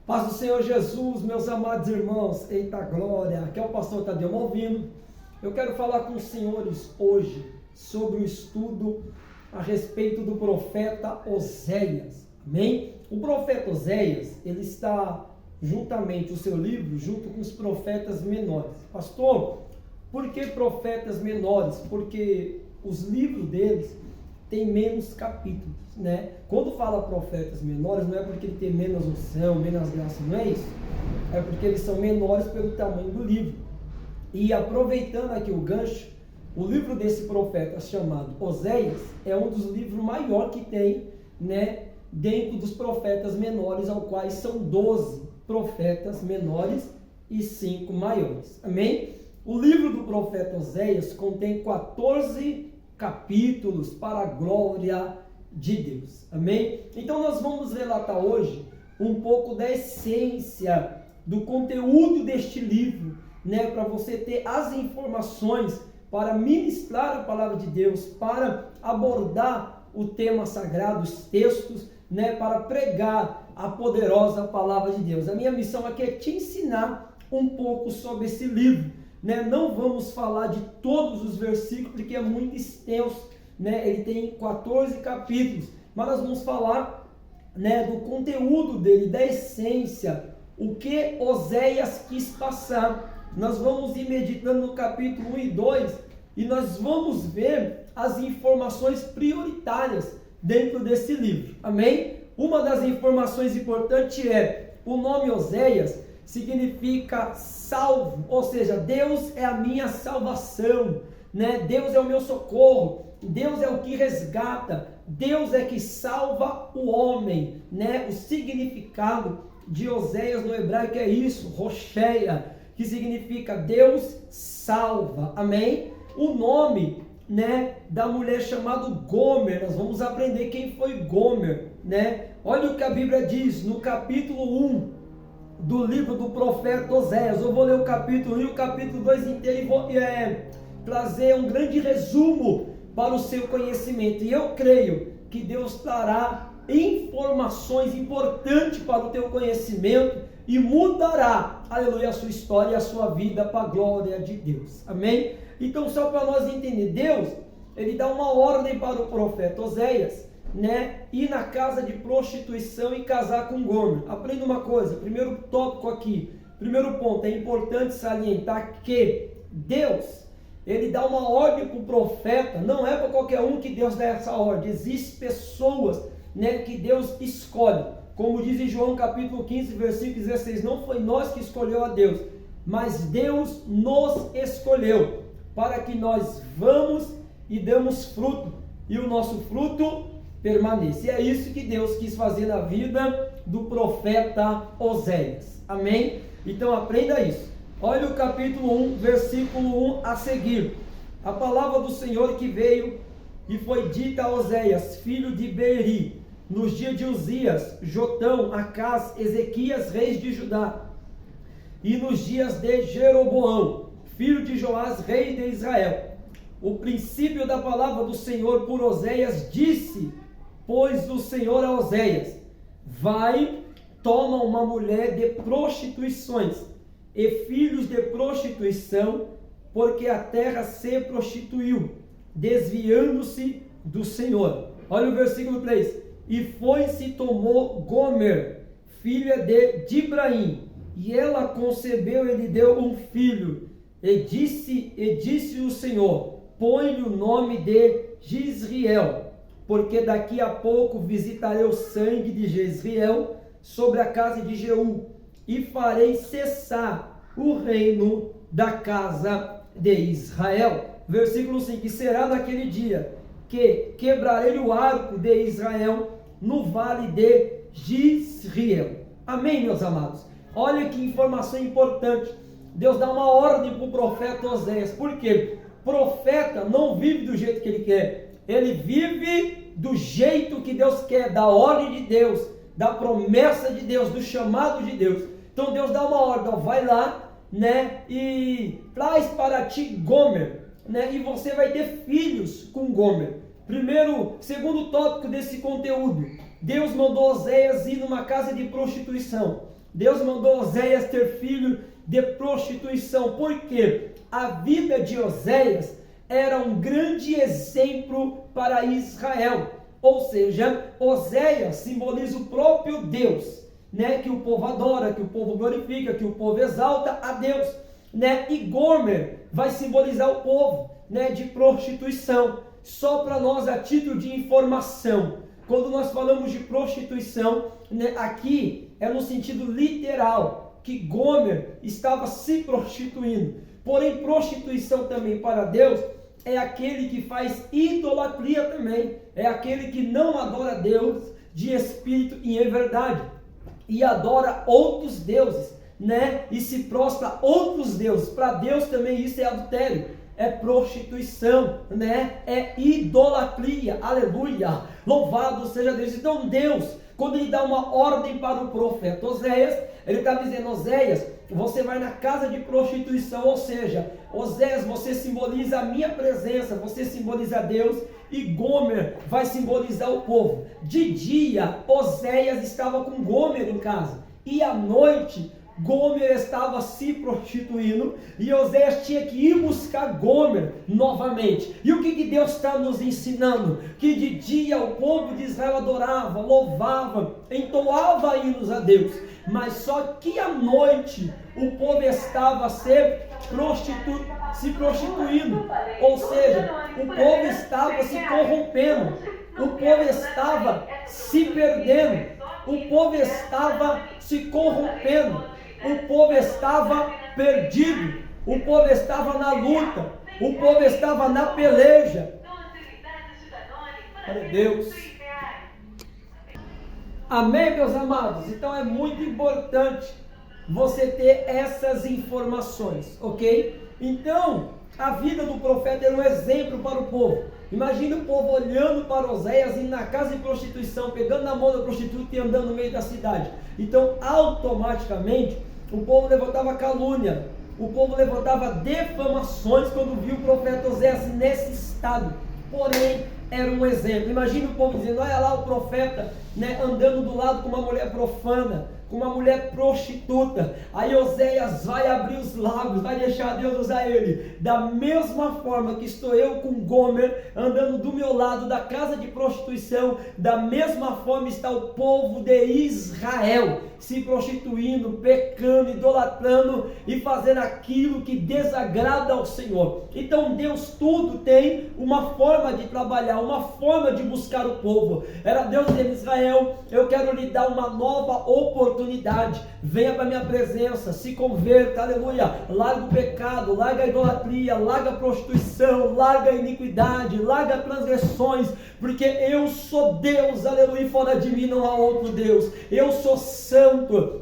Paz do Senhor Jesus, meus amados irmãos, eita glória, aqui é o pastor Tadeu Malvino. Eu quero falar com os senhores hoje sobre o estudo a respeito do profeta Oséias, amém? O profeta Oséias, ele está juntamente, o seu livro, junto com os profetas menores. Pastor, por que profetas menores? Porque os livros deles têm menos capítulos, né? Quando fala profetas menores, não é porque ele tem menos unção, menos graça, não é isso. É porque eles são menores pelo tamanho do livro. E aproveitando aqui o gancho, o livro desse profeta chamado Oséias é um dos livros maiores que tem, né, dentro dos profetas menores, ao quais são 12 profetas menores e 5 maiores. Amém? O livro do profeta Oséias contém 14 capítulos para a glória de Deus. Amém? Então nós vamos relatar hoje um pouco da essência do conteúdo deste livro, né, para você ter as informações para ministrar a palavra de Deus, para abordar o tema sagrado, os textos, né, para pregar a poderosa palavra de Deus. A minha missão aqui é te ensinar um pouco sobre esse livro, né? Não vamos falar de todos os versículos, porque é muito extenso, né? Ele tem 14 capítulos, mas nós vamos falar, né, do conteúdo dele, da essência, o que Oséias quis passar. Nós vamos ir meditando no capítulo 1 e 2 e nós vamos ver as informações prioritárias dentro desse livro, amém? Uma das informações importantes é o nome Oséias significa salvo, ou seja, Deus é a minha salvação, né? Deus é o meu socorro, Deus é o que resgata, Deus é que salva o homem, né? O significado de Oséias no hebraico é isso, Rocheia, que significa Deus salva, amém? O nome, né, da mulher chamada Gomer, nós vamos aprender quem foi Gomer, né? Olha o que a Bíblia diz no capítulo 1 do livro do profeta Oséias. Eu vou ler o capítulo 1 e o capítulo 2 inteiro e vou trazer um grande resumo para o seu conhecimento. E eu creio que Deus trará informações importantes para o teu conhecimento e mudará, aleluia, a sua história e a sua vida para a glória de Deus. Amém? Então, só para nós entender, Deus, ele dá uma ordem para o profeta Oséias, né, ir na casa de prostituição e casar com Gomer. Aprenda uma coisa, primeiro tópico aqui, primeiro ponto, é importante salientar que Deus, ele dá uma ordem para o profeta, não é para qualquer um que Deus dá essa ordem, existem pessoas, né, que Deus escolhe, como diz em João capítulo 15, versículo 16, não foi nós que escolheu a Deus, mas Deus nos escolheu, para que nós vamos e damos fruto, e o nosso fruto permaneça. E é isso que Deus quis fazer na vida do profeta Oséias. Amém? Então aprenda isso. Olha o capítulo 1, versículo 1 a seguir. A palavra do Senhor que veio e foi dita a Oséias, filho de Beeri, nos dias de Uzias, Jotão, Acás, Ezequias, reis de Judá, e nos dias de Jeroboão, filho de Joás, rei de Israel. O princípio da palavra do Senhor por Oséias disse, pois o Senhor a Oséias, vai, toma uma mulher de prostituições e filhos de prostituição, porque a terra se prostituiu, desviando-se do Senhor. Olha o versículo 3. E foi-se tomou Gomer, filha de Dibraim, e ela concebeu e lhe deu um filho, e disse o Senhor, põe-lhe o nome de Jezreel, porque daqui a pouco visitarei o sangue de Jezreel sobre a casa de Jeú, e farei cessar o reino da casa de Israel. Versículo 5, e será naquele dia que quebrarei o arco de Israel no vale de Jezreel. Amém, meus amados? Olha que informação importante. Deus dá uma ordem para o profeta Oséias. Por quê? Profeta não vive do jeito que ele quer. Ele vive do jeito que Deus quer, da ordem de Deus, da promessa de Deus, do chamado de Deus. Então Deus dá uma ordem, ó, vai lá, né, e traz para ti Gomer, né, e você vai ter filhos com Gomer. Segundo tópico desse conteúdo, Deus mandou Oséias ir numa casa de prostituição. Deus mandou Oséias ter filho de prostituição, porque a vida de Oséias era um grande exemplo para Israel. Ou seja, Oséias simboliza o próprio Deus, né? Que o povo adora, que o povo glorifica, que o povo exalta a Deus, né? E Gomer vai simbolizar o povo, né? De prostituição. Só para nós, a título de informação, quando nós falamos de prostituição, né? Aqui é no sentido literal, que Gomer estava se prostituindo. Porém, prostituição também para Deus é aquele que faz idolatria também, é aquele que não adora Deus de espírito e em verdade, e adora outros deuses, né? E se prostra a outros deuses. Para Deus também isso é adultério, é prostituição, né? É idolatria, aleluia, louvado seja Deus. Então Deus, quando ele dá uma ordem para o profeta Oséias, ele está dizendo: Oséias, você vai na casa de prostituição, ou seja, Oséias, você simboliza a minha presença, você simboliza Deus, e Gomer vai simbolizar o povo. De dia, Oséias estava com Gomer em casa, e à noite, Gomer estava se prostituindo, e Oséias tinha que ir buscar Gomer novamente. E o que Deus está nos ensinando? Que de dia o povo de Israel adorava, louvava, entoava hinos a Deus, mas só que à noite o povo estava se prostituindo, ou seja, o povo estava se corrompendo, o povo estava se perdendo, o povo estava se corrompendo, o povo estava perdido, o povo estava na luta, o povo estava na peleja. Glória a Deus. Amém, meus amados? Então é muito importante você ter essas informações, ok? Então, a vida do profeta era um exemplo para o povo. Imagina o povo olhando para Oséias, indo na casa de prostituição, pegando na mão da prostituta e andando no meio da cidade. Então, automaticamente, o povo levantava calúnia, o povo levantava defamações quando viu o profeta Oséias nesse estado. Porém, era um exemplo. Imagina o povo dizendo: olha lá o profeta, né, andando do lado com uma mulher profana, com uma mulher prostituta. Aí Oséias vai abrir os lábios, vai deixar Deus usar ele. Da mesma forma que estou eu com Gomer, andando do meu lado da casa de prostituição, da mesma forma está o povo de Israel, se prostituindo, pecando, idolatrando e fazendo aquilo que desagrada ao Senhor. Então Deus tudo tem uma forma de trabalhar, uma forma de buscar o povo. Era Deus dizendo: Israel, eu quero lhe dar uma nova oportunidade, venha para a minha presença, se converta, aleluia, larga o pecado, larga a idolatria, larga a prostituição, larga a iniquidade, larga transgressões, porque eu sou Deus, aleluia, e fora de mim não há outro Deus, eu sou santo.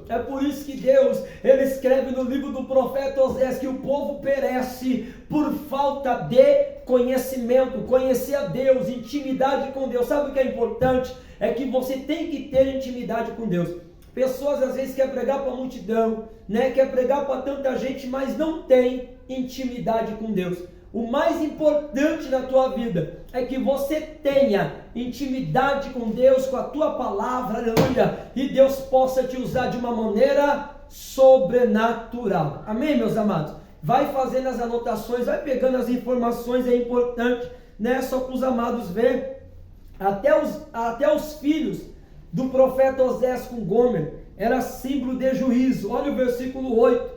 É por isso que Deus, ele escreve no livro do profeta Oséias que o povo perece por falta de conhecimento, conhecer a Deus, intimidade com Deus. Sabe o que é importante? É que você tem que ter intimidade com Deus. Pessoas às vezes querem pregar para a multidão, né? Quer pregar para tanta gente, mas não tem intimidade com Deus. O mais importante na tua vida é que você tenha intimidade com Deus, com a tua palavra, aleluia, e Deus possa te usar de uma maneira sobrenatural. Amém, meus amados? Vai fazendo as anotações, vai pegando as informações, é importante, né? Só para os amados ver. Até os filhos do profeta Oséias com Gomer era símbolo de juízo. Olha o versículo 8,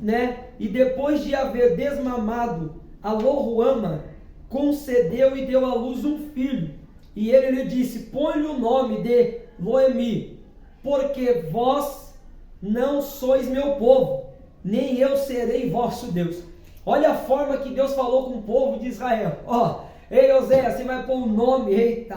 né? E depois de haver desmamado a Lo-ruama, concedeu e deu à luz um filho. E ele lhe disse: põe-lhe o nome de Loemi, porque vós não sois meu povo, nem eu serei vosso Deus. Olha a forma que Deus falou com o povo de Israel. Ei Oséias, você vai pôr o nome,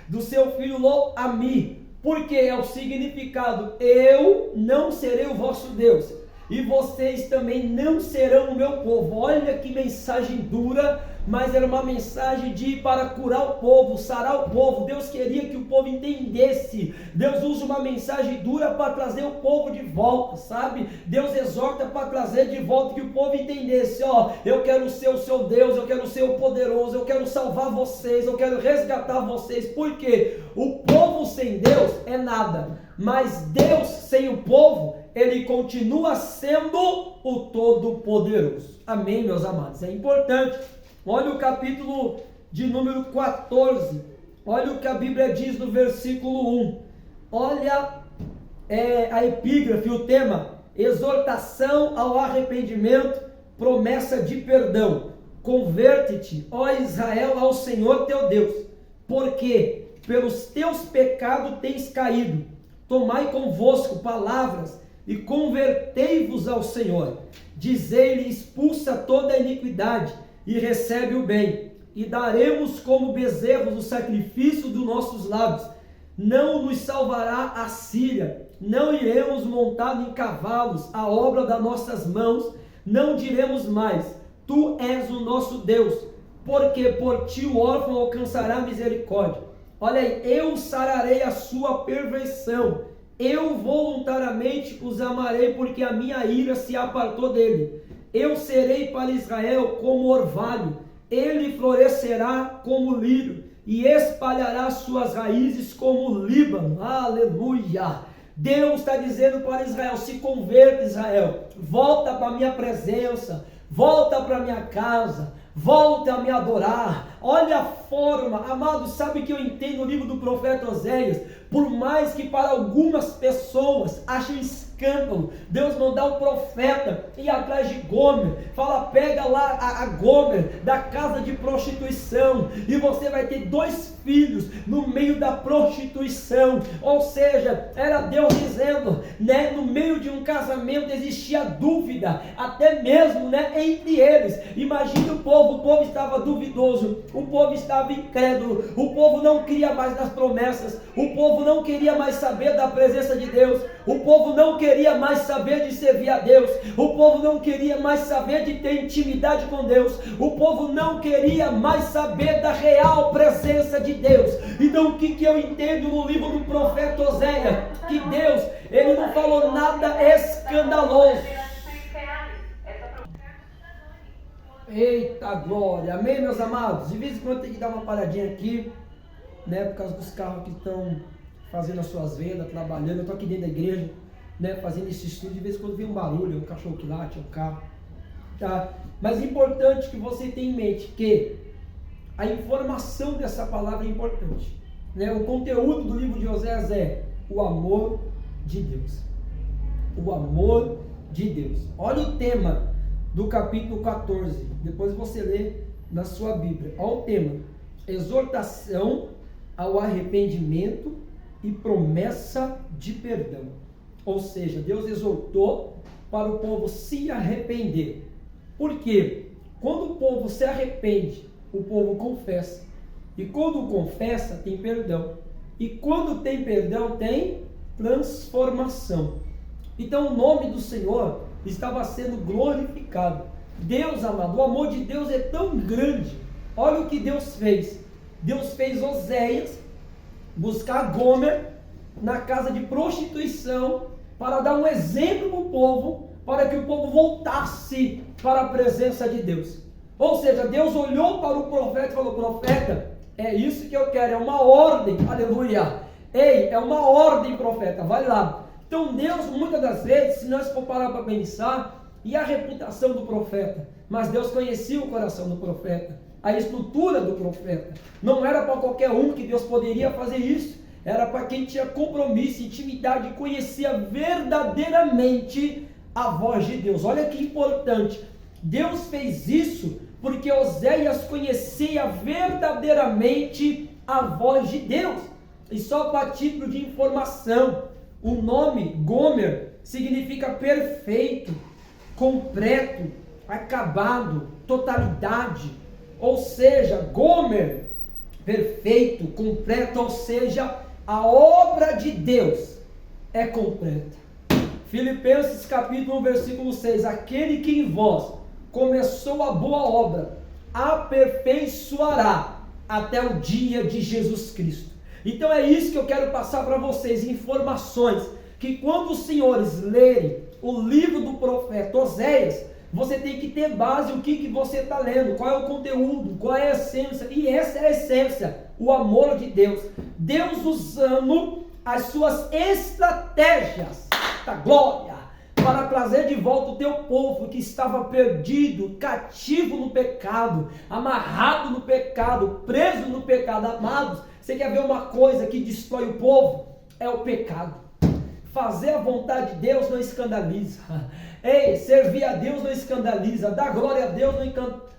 do seu filho Lo-ami, porque é o significado: eu não serei o vosso Deus, e vocês também não serão o meu povo. Olha que mensagem dura mas era uma mensagem para curar o povo, sarar o povo. Deus queria que o povo entendesse. Deus usa uma mensagem dura para trazer o povo de volta, sabe? Deus exorta para trazer de volta, que o povo entendesse: ó, eu quero ser o seu Deus, eu quero ser o poderoso, eu quero salvar vocês, eu quero resgatar vocês. Por quê? O povo sem Deus é nada, mas Deus sem o povo, ele continua sendo o Todo-Poderoso. Amém, meus amados? É importante. Olha o capítulo de número 14. Olha o que a Bíblia diz no versículo 1. Olha a epígrafe, o tema: exortação ao arrependimento, promessa de perdão. Converte-te, ó Israel, ao Senhor teu Deus, porque pelos teus pecados tens caído. Tomai convosco palavras e convertei-vos ao Senhor. Dizei-lhe: expulsa toda a iniquidade e recebe o bem, e daremos como bezerros o sacrifício dos nossos lábios. Não nos salvará a Síria, não iremos montados em cavalos, a obra das nossas mãos. Não diremos mais: tu és o nosso Deus, porque por ti o órfão alcançará misericórdia. Olha aí: eu sararei a sua perversão, eu voluntariamente os amarei, porque a minha ira se apartou dele. Eu serei para Israel como orvalho, ele florescerá como lírio, e espalhará suas raízes como o Líbano. Aleluia! Deus está dizendo para Israel: se converta, Israel, volta para a minha presença, volta para a minha casa, volta a me adorar. Olha a forma, amados, sabe que eu entendo o livro do profeta Oséias? Por mais que para algumas pessoas achem escândalo Deus mandar o profeta ir atrás de Gomer, fala: pega lá a Gomer da casa de prostituição, e você vai ter 2 filhos no meio da prostituição. Ou seja, era Deus dizendo, né, no meio de um casamento existia dúvida, até mesmo, né, entre eles. Imagine o povo estava duvidoso, o povo estava incrédulo, o povo não cria mais nas promessas, o povo não queria mais saber da presença de Deus, o povo não queria mais saber de servir a Deus, o povo não queria mais saber de ter intimidade com Deus, o povo não queria mais saber da real presença de Deus. Então o que eu entendo no livro do profeta Oséias? Que Deus, ele não falou nada escandaloso. Eita glória, amém, meus amados? De vez em quando tem que dar uma paradinha aqui, né, por causa dos carros que estão fazendo as suas vendas, trabalhando. Eu estou aqui dentro da igreja, né, fazendo esse estudo. De vez em quando vem um barulho, um cachorro que late, um carro, tá? Mas é importante que você tenha em mente que a informação dessa palavra é importante, né? O conteúdo do livro de Oséias é o amor de Deus. O amor de Deus. Olha o tema do capítulo 14, depois você lê na sua Bíblia. Olha o tema: exortação ao arrependimento e promessa de perdão. Ou seja, Deus exortou para o povo se arrepender. Por quê? Quando o povo se arrepende, o povo confessa. E quando confessa, tem perdão. E quando tem perdão, tem transformação. Então o nome do Senhor estava sendo glorificado. Deus, amado, o amor de Deus é tão grande. Olha o que Deus fez. Deus fez Oséias buscar Gomer na casa de prostituição, para dar um exemplo para o povo, para que o povo voltasse para a presença de Deus. Ou seja, Deus olhou para o profeta e falou: profeta, é isso que eu quero, é uma ordem, aleluia. Ei, é uma ordem, profeta, vai lá. Então Deus, muitas das vezes, se nós for parar para pensar, e a reputação do profeta? Mas Deus conhecia o coração do profeta, a estrutura do profeta. Não era para qualquer um que Deus poderia fazer isso, era para quem tinha compromisso, intimidade, e conhecia verdadeiramente a voz de Deus. Olha que importante, Deus fez isso porque Oséias conhecia verdadeiramente a voz de Deus. E só para título de informação, o nome Gomer significa perfeito, completo, acabado, totalidade. Ou seja, Gomer, perfeito, completo, ou seja, a obra de Deus é completa. Filipenses capítulo 1, versículo 6, aquele que em vós começou a boa obra, aperfeiçoará até o dia de Jesus Cristo. Então é isso que eu quero passar para vocês, informações, que quando os senhores lerem o livro do profeta Oséias, você tem que ter base o que você está lendo, qual é o conteúdo, qual é a essência, e essa é a essência, o amor de Deus. Deus usando as suas estratégias, da glória, para trazer de volta o teu povo que estava perdido, cativo no pecado, amarrado no pecado, preso no pecado. Amados, você quer ver uma coisa que destrói o povo? É o pecado. Fazer a vontade de Deus não escandaliza. Ei, servir a Deus não escandaliza. Dar glória a Deus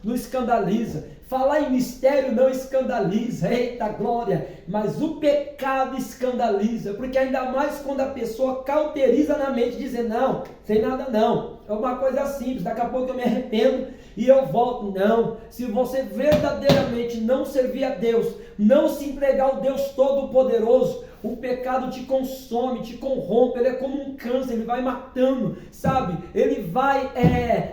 não escandaliza. Falar em mistério não escandaliza. Eita glória! Mas o pecado escandaliza. Porque ainda mais quando a pessoa cauteriza na mente, dizendo, não, sem nada não. É uma coisa simples, daqui a pouco eu me arrependo e eu volto. Não, se você verdadeiramente não servir a Deus, não se entregar ao Deus Todo-Poderoso, o pecado te consome, te corrompe, ele é como um câncer, ele vai matando, sabe? Ele vai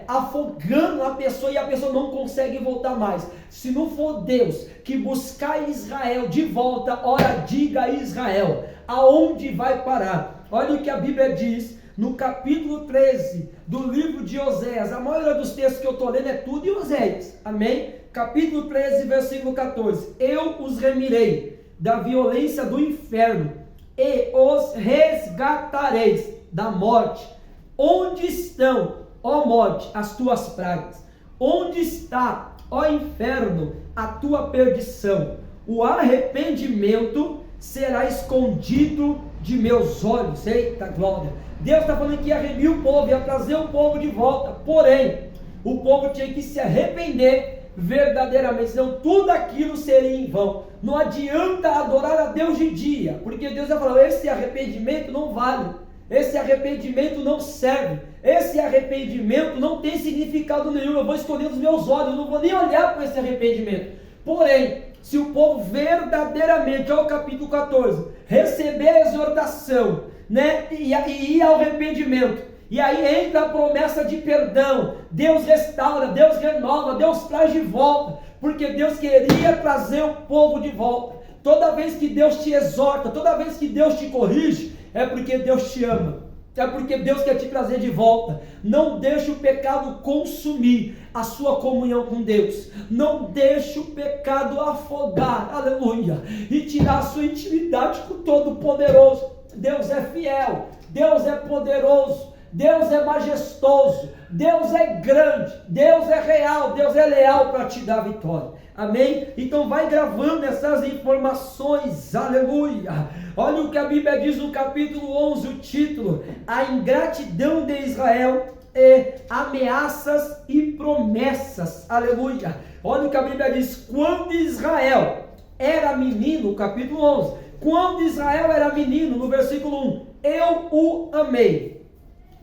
afogando a pessoa e a pessoa não consegue voltar mais. Se não for Deus que buscar Israel de volta, ora diga a Israel, aonde vai parar? Olha o que a Bíblia diz no capítulo 13 do livro de Oséias. A maioria dos textos que eu estou lendo é tudo em Oséias, amém? Capítulo 13, versículo 14. Eu os remirei da violência do inferno e os resgatareis da morte. Onde estão, ó morte, as tuas pragas? Onde está, ó inferno, a tua perdição? O arrependimento será escondido de meus olhos. Eita glória! Deus está falando que ia remir o povo, ia trazer o povo de volta. Porém, o povo tinha que se arrepender verdadeiramente, senão tudo aquilo seria em vão. Não adianta adorar a Deus de dia, porque Deus vai falar, esse arrependimento não vale, esse arrependimento não serve, esse arrependimento não tem significado nenhum, eu vou esconder os meus olhos, eu não vou nem olhar para esse arrependimento. Porém, se o povo verdadeiramente, ao capítulo 14, receber a exortação, né, e ir ao arrependimento, e aí entra a promessa de perdão, Deus restaura, Deus renova, Deus traz de volta, porque Deus queria trazer o povo de volta. Toda vez que Deus te exorta, toda vez que Deus te corrige, é porque Deus te ama, é porque Deus quer te trazer de volta. Não deixe o pecado consumir a sua comunhão com Deus, não deixe o pecado afogar, aleluia, e tirar a sua intimidade com o Todo-Poderoso. Deus é fiel, Deus é poderoso, Deus é majestoso, Deus é grande, Deus é real, Deus é leal para te dar vitória, amém? Então vai gravando essas informações, aleluia. Olha o que a Bíblia diz no capítulo 11, o título, a ingratidão de Israel e ameaças e promessas, aleluia. Olha o que a Bíblia diz, quando Israel era menino, capítulo 11, quando Israel era menino, no versículo 1, eu o amei,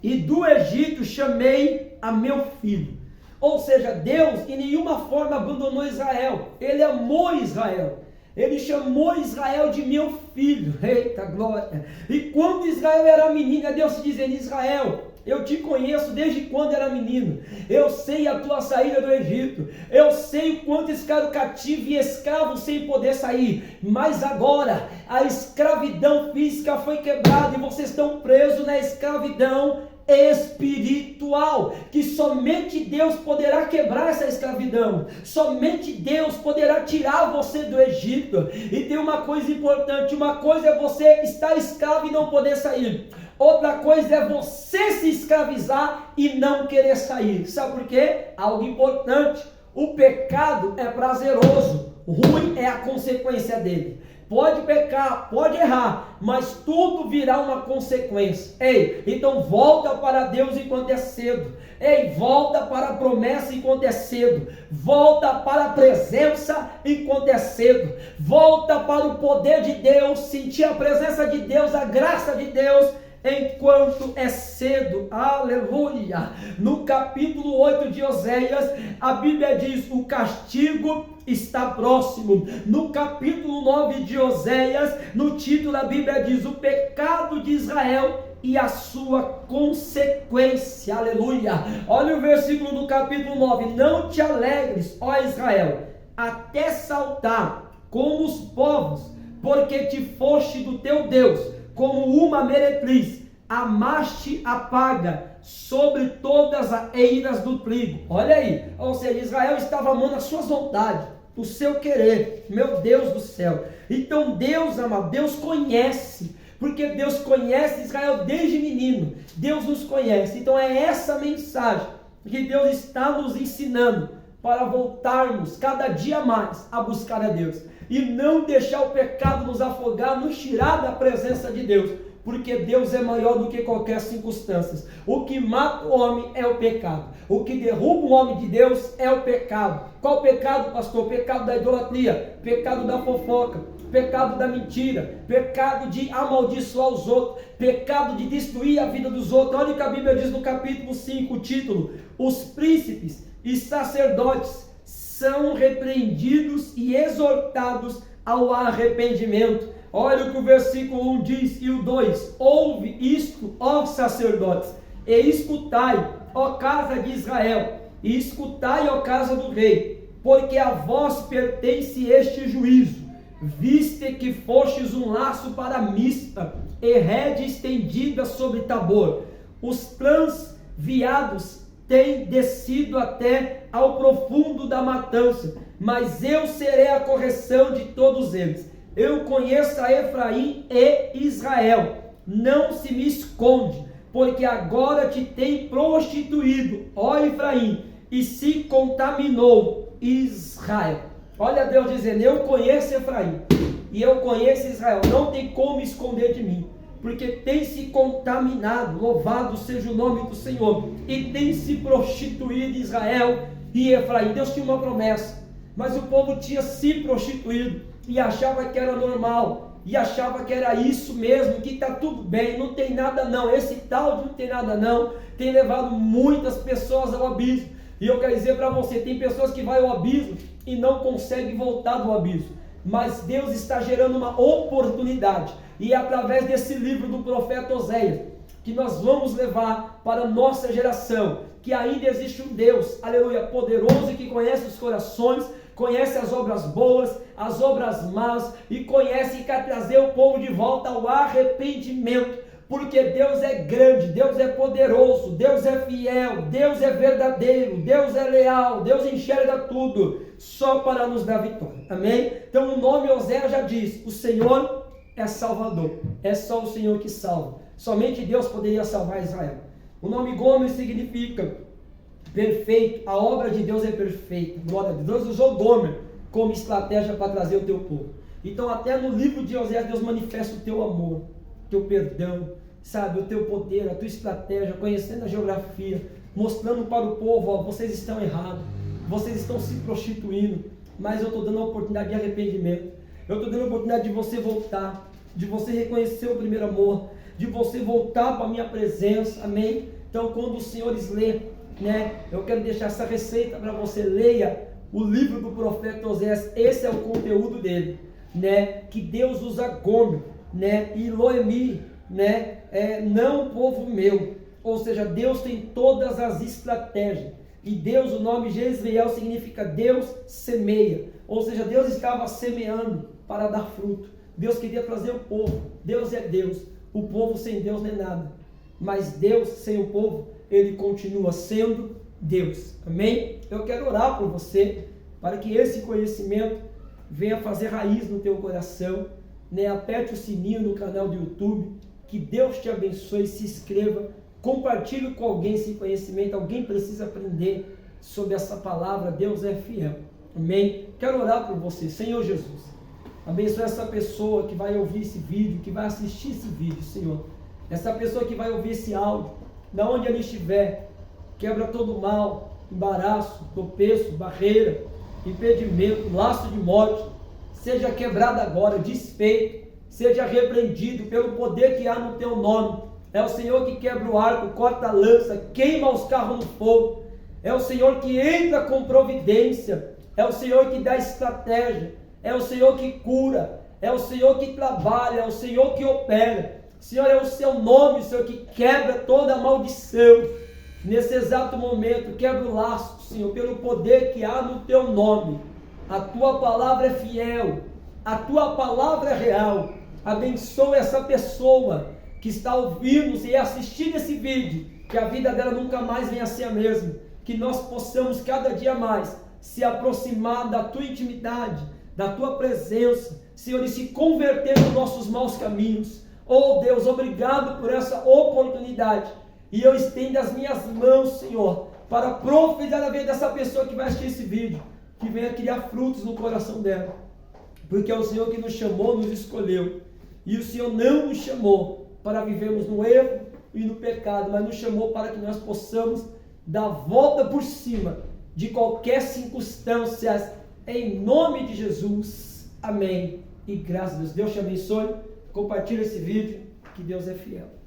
e do Egito chamei a meu filho. Ou seja, Deus em nenhuma forma abandonou Israel, Ele amou Israel, Ele chamou Israel de meu filho, eita glória. E quando Israel era menino, Deus se dizendo, Israel, eu te conheço desde quando era menino, eu sei a tua saída do Egito, eu sei o quanto ficaram cativo e escravo sem poder sair, mas agora a escravidão física foi quebrada e vocês estão presos na escravidão espiritual, que somente Deus poderá quebrar essa escravidão, somente Deus poderá tirar você do Egito. E tem uma coisa importante, uma coisa é você estar escravo e não poder sair, outra coisa é você se escravizar e não querer sair. Sabe por quê? Algo importante, o pecado é prazeroso, ruim é a consequência dele. Pode pecar, pode errar, mas tudo virá uma consequência. Ei, então volta para Deus enquanto é cedo. Ei, volta para a promessa enquanto é cedo. Volta para a presença enquanto é cedo. Volta para o poder de Deus, sentir a presença de Deus, a graça de Deus, enquanto é cedo, aleluia. No capítulo 8 de Oséias, a Bíblia diz, o castigo está próximo. No capítulo 9 de Oséias, no título a Bíblia diz, o pecado de Israel e a sua consequência. Aleluia. Olha o versículo do capítulo 9. Não te alegres, ó Israel, até saltar como os povos, porque te foste do teu Deus como uma meretriz, amaste a paga sobre todas as eiras do trigo. Olha aí, ou seja, Israel estava amando as suas vontades, o seu querer. Meu Deus do céu. Então Deus, amado, Deus conhece, porque Deus conhece Israel desde menino. Deus nos conhece. Então é essa mensagem que Deus está nos ensinando, para voltarmos cada dia mais a buscar a Deus e não deixar o pecado nos afogar, nos tirar da presença de Deus, porque Deus é maior do que qualquer circunstância. O que mata o homem é o pecado. O que derruba o homem de Deus é o pecado. Qual pecado, pastor? Pecado da idolatria, pecado da fofoca, pecado da mentira, pecado de amaldiçoar os outros, pecado de destruir a vida dos outros. Olha o que a Bíblia diz no capítulo 5, o título: os príncipes e sacerdotes são repreendidos e exortados ao arrependimento. Olha o que o versículo 1 diz e o 2: ouve isto, ó sacerdotes, e escutai, ó casa de Israel, e escutai, ó casa do rei, porque a vós pertence este juízo, viste que fostes um laço para Mispa, e rede estendida sobre Tabor. Os transviados têm descido até ao profundo da matança, mas eu serei a correção de todos eles. Eu conheço a Efraim e Israel, não se me esconde, porque agora te tem prostituído, ó Efraim, e se contaminou Israel. Olha Deus dizendo: eu conheço Efraim e eu conheço Israel, não tem como esconder de mim, porque tem se contaminado, louvado seja o nome do Senhor, e tem se prostituído Israel e Efraim. Deus tinha uma promessa, mas o povo tinha se prostituído e achava que era normal, e achava que era isso mesmo, que está tudo bem, não tem nada não, esse tal de não tem nada não, tem levado muitas pessoas ao abismo. E eu quero dizer para você, tem pessoas que vão ao abismo e não conseguem voltar do abismo, mas Deus está gerando uma oportunidade, e é através desse livro do profeta Oséias que nós vamos levar para a nossa geração, que ainda existe um Deus, aleluia, poderoso, e que conhece os corações, conhece as obras boas, as obras más, e conhece e quer trazer o povo de volta ao arrependimento, porque Deus é grande, Deus é poderoso, Deus é fiel, Deus é verdadeiro, Deus é leal, Deus enxerga tudo, só para nos dar vitória, amém? Então o nome Oséias já diz: o Senhor é Salvador, é só o Senhor que salva, somente Deus poderia salvar Israel. O nome Gomer significa perfeito, a obra de Deus é perfeita, glória a Deus. Deus usou Gomer como estratégia para trazer o teu povo. Então até no livro de Oséias Deus manifesta o teu amor, o teu perdão, sabe, o teu poder, a tua estratégia, conhecendo a geografia, mostrando para o povo: ó, vocês estão errados, vocês estão se prostituindo, mas eu estou dando a oportunidade de arrependimento, eu estou dando a oportunidade de você voltar, de você reconhecer o primeiro amor, de você voltar para a minha presença, amém? Então quando os senhores lê, eu quero deixar essa receita para você: leia o livro do profeta Oséias, esse é o conteúdo dele, que Deus usa Gomer, e Loemi, não povo meu, ou seja, Deus tem todas as estratégias, e Deus, o nome Jezreel significa Deus semeia, ou seja, Deus estava semeando para dar fruto, Deus queria trazer o povo. Deus é Deus, o povo sem Deus não é nada, mas Deus sem o povo, ele continua sendo Deus, amém? Eu quero orar por você, para que esse conhecimento venha fazer raiz no teu coração, aperte o sininho no canal do YouTube, que Deus te abençoe, se inscreva, compartilhe com alguém esse conhecimento, alguém precisa aprender sobre essa palavra, Deus é fiel, amém? Quero orar por você. Senhor Jesus, abençoe essa pessoa que vai ouvir esse vídeo, que vai assistir esse vídeo, Senhor, essa pessoa que vai ouvir esse áudio, da onde ele estiver, quebra todo mal, embaraço, tropeço, barreira, impedimento, laço de morte, seja quebrado agora, desfeito, seja repreendido pelo poder que há no teu nome. É o Senhor que quebra o arco, corta a lança, queima os carros no fogo, é o Senhor que entra com providência, é o Senhor que dá estratégia, é o Senhor que cura, é o Senhor que trabalha, é o Senhor que opera. Senhor, é o seu nome, Senhor, que quebra toda a maldição. Nesse exato momento, quebra o laço, Senhor, pelo poder que há no teu nome. A tua palavra é fiel, a tua palavra é real. Abençoa essa pessoa que está ouvindo e assistindo esse vídeo, que a vida dela nunca mais venha a ser a mesma. Que nós possamos cada dia mais se aproximar da tua intimidade, da tua presença, Senhor, e se converter nos nossos maus caminhos. Oh Deus, obrigado por essa oportunidade. E eu estendo as minhas mãos, Senhor, para profetizar na vida dessa pessoa que vai assistir esse vídeo, que venha criar frutos no coração dela. Porque é o Senhor que nos chamou, nos escolheu. E o Senhor não nos chamou para vivermos no erro e no pecado, mas nos chamou para que nós possamos dar volta por cima de qualquer circunstância, em nome de Jesus. Amém. E graças a Deus. Deus te abençoe. Compartilhe esse vídeo, que Deus é fiel.